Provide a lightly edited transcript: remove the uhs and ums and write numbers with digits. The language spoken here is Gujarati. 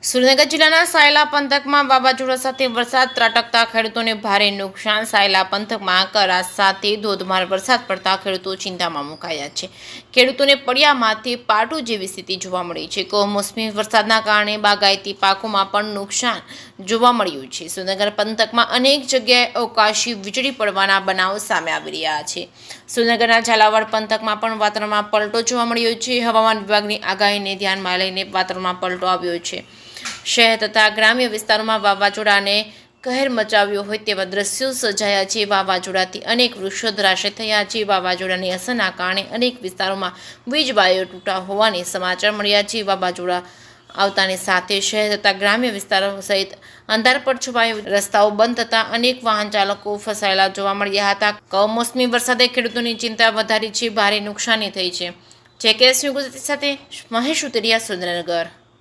સુરેન્દ્રનગર જિલ્લાના સાયલા પંથકમાં વાવાઝોડા સાથે વરસાદ ત્રાટકતા ખેડૂતોને ભારે નુકસાન। સાયલા પંથકમાં કરા સાથે ધોધમાર વરસાદ પડતા ખેડૂતો ચિંતામાં મુકાયા છે। ખેડૂતોને પડ્યામાંથી પાટું જેવી સ્થિતિ જોવા મળી છે। કમોસમી વરસાદના કારણે બાગાયતી પાકોમાં પણ નુકસાન જોવા મળ્યું છે। સુરેન્દ્રનગર પંથકમાં અનેક જગ્યાએ અવકાશી વીજળી પડવાના બનાવો સામે આવી રહ્યા છે। સુરેન્દ્રનગરના ઝાલાવાડ પંથકમાં પણ વાતાવરણમાં પલટો જોવા મળ્યો છે। હવામાન વિભાગની આગાહીને ધ્યાનમાં લઈને વાતાવરણમાં પલટો આવ્યો છે। શહેર તથા ગ્રામ્ય વિસ્તારોમાં વાવાઝોડાને કહેર મચાવ્યો હોય તેવા દ્રશ્યો સર્જાયા છે। વાવાઝોડાથી અનેક વૃક્ષો ધરાશય થયા છે। વાવાઝોડાની અસરના કારણે અનેક વિસ્તારોમાં વીજ વાયર તૂટા હોવાની સમાચાર મળ્યા છે। વાવાઝોડા આવતાની સાથે શહેર તથા ગ્રામ્ય વિસ્તારો સહિત અંધારપટ છવાયો, રસ્તાઓ બંધ થતા અનેક વાહન ચાલકો ફસાયેલા જોવા મળ્યા હતા। કમોસમી વરસાદે ખેડૂતોની ચિંતા વધારી છે। ભારે નુકસાની થઈ છે। જેકેએસ ન્યૂઝ સાથે મહેશ ઉતરિયા, સુરેન્દ્રનગર।